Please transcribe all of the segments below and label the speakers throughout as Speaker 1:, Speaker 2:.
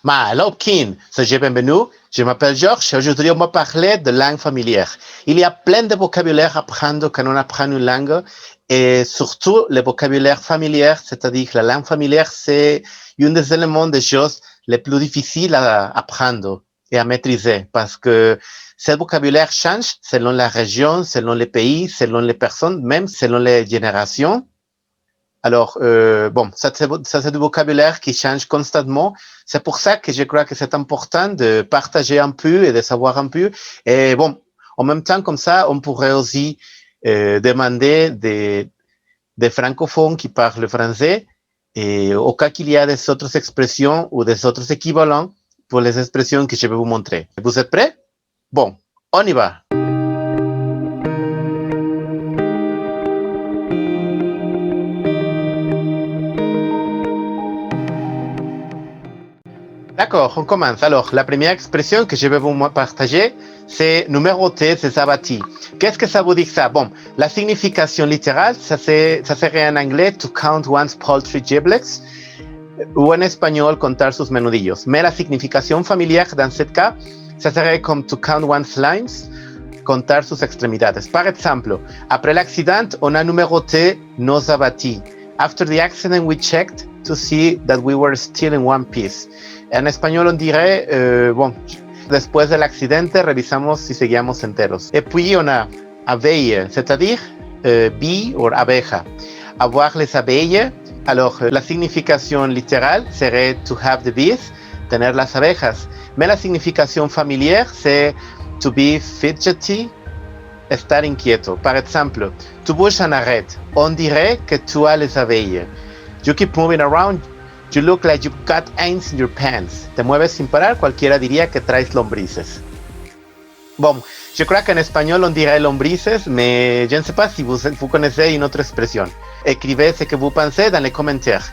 Speaker 1: Malopkin, soyez bienvenue. Je m'appelle Georges et aujourd'hui on va parler de langue familière. Il y a plein de vocabulaire à apprendre quand on apprend une langue et surtout le vocabulaire familier, c'est-à-dire la langue familière, c'est un des éléments des choses les plus difficiles à apprendre et à maîtriser parce que ce vocabulaire change selon la région, selon les pays, selon les personnes, même selon les générations. Alors, ça c'est du vocabulaire qui change constamment. C'est pour ça que je crois que c'est important de partager un peu et de savoir un peu. Et bon, en même temps, comme ça, on pourrait aussi demander des francophones qui parlent le français et au cas qu'il y a des autres expressions ou des autres équivalents pour les expressions que je vais vous montrer. Vous êtes prêts? Bon, on y va. D'accord, on commence. Alors, la première expression que je vais vous partager, c'est numéroter ses abattis. Qu'est-ce que ça veut dire ça? Bon, la signification littérale, ça serait en anglais to count one's poultry giblets, ou en espagnol contar sus menudillos. Mais la signification familière dans ce cas, ça serait comme to count one's limes, contar sus extremidades. Par exemple, après l'accident, on a numéroté nos abattis. After the accident, we checked to see that we were still in one piece. En español on dirait, después del accidente revisamos si seguíamos enteros. Et puis on a abeille, c'est-à-dire bee ou abeja. Avoir les abeilles, alors la signification littérale serait to have the bees, tener las abejas. Mais la signification familière, c'est to be fidgety, estar inquieto. Par exemple, tu bouges en arrête, on dirait que tu as les abeilles. You keep moving around, you look like you've got ants in your pants. Te mueves sin parar, cualquiera diría que traes lombrices. Bon, je crois qu'en espagnol on dirait lombrices, mais je ne sais pas si vous connaissez une autre expression. Écrivez ce que vous pensez dans les commentaires.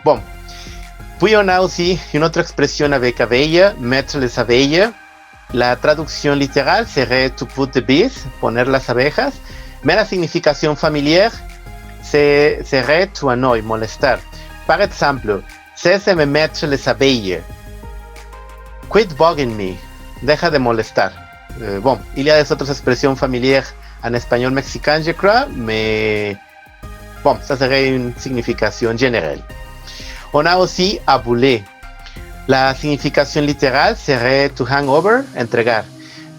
Speaker 1: Bon, puis on a aussi une autre expression avec abeille, mettre les abeilles. La traduction littérale serait to put the bees, poner las abejas, mais la signification familière serait to annoy, molestar. Par exemple, cesse de me mettre les abeilles. Quit bugging me. Deja de molestar. Il y a des autres expressions familières en espagnol mexicain, je crois, mais ça serait une signification générale. On a aussi abouler. La signification littérale serait to hang over, entregar.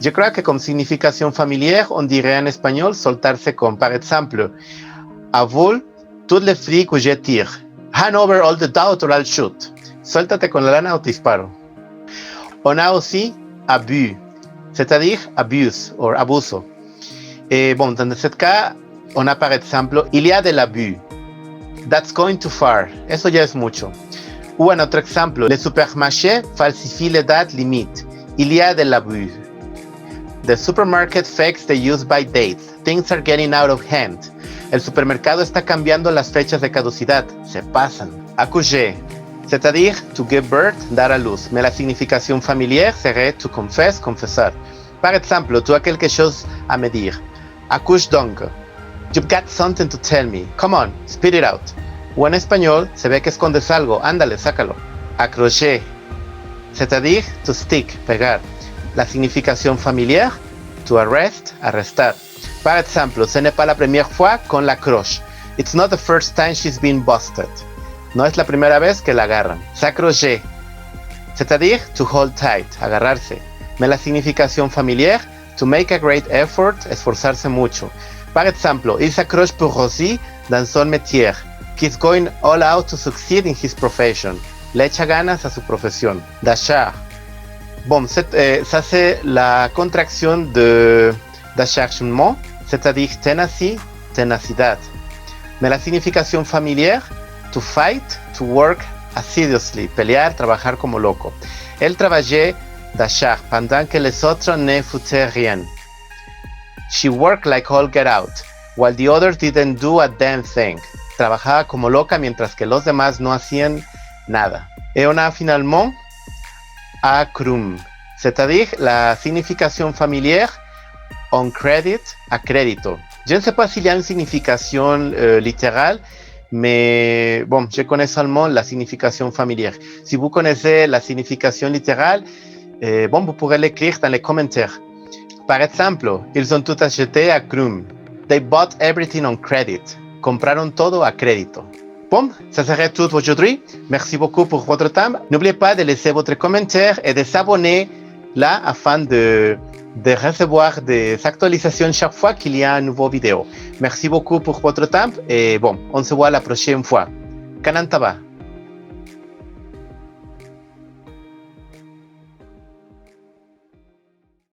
Speaker 1: Je crois que comme signification familière, on dirait en espagnol soltarse con. Par exemple, aboule toutes les fruits que je tire. Hand over all the doubt or I'll shoot. Suéltate con la lana o te disparo. On a aussi abus, c'est-à-dire abuse ou abuso. Et dans ce cas, on a par exemple, il y a de l'abus. That's going too far. Eso ya es mucho. Ou un autre exemple, le supermarché falsifie les dates limites. Il y a de l'abus. The supermarket fakes the use-by dates. Things are getting out of hand. El supermercado está cambiando las fechas de caducidad. Se pasan. Accoucher, c'est-à-dire to give birth, dar a luz. Mais la signification familière serait to confess, confessar. Par exemple, tu as quelque chose à me dire. Accouche donc. You've got something to tell me. Come on, spit it out. O en español, se ve que escondes algo. Ándale, sácalo. Accrocher, c'est-à-dire to stick, pegar. La signification familière, to arrest, arrestar. Par exemple, ce n'est pas la première fois qu'on l'accroche. It's not the first time she's been busted. No es la primera vez que la agarran. S'accrocher, c'est-à-dire to hold tight, agarrarse. Mais la signification familière, to make a great effort, esforzarse mucho. Par exemple, il s'accroche pour Rosie dans son métier. He's going all out to succeed in his profession. Le echa ganas a su profesión. Dachar. Ça c'est la contraction de d'acharnement, c'est-à-dire tenacy, tenacidad. Mais la signification familière, to fight, to work assiduously, pelear, trabajar como loco. Elle travaillait d'achar pendant que les autres ne foutaient rien. She worked like all get out, while the others didn't do a damn thing. Trabajaba como loca mientras que los demás no hacían nada. Et on a finalement accrum, c'est-à-dire la signification familière on credit, a crédito. Je ne sais pas s'il y a une signification littérale, mais bon, je connais seulement la signification familière. Si vous connaissez la signification littérale, bon, vous pourrez l'écrire dans les commentaires. Par exemple, ils ont tout acheté à Krum. They bought everything on credit. Compraron todo a crédito. Bon, ça serait tout aujourd'hui. Merci beaucoup pour votre temps. N'oubliez pas de laisser votre commentaire et de s'abonner là afin de recevoir des actualisations chaque fois qu'il y a une nouvelle vidéo. Merci beaucoup pour votre temps et bon, on se voit la prochaine fois. Kanantaba.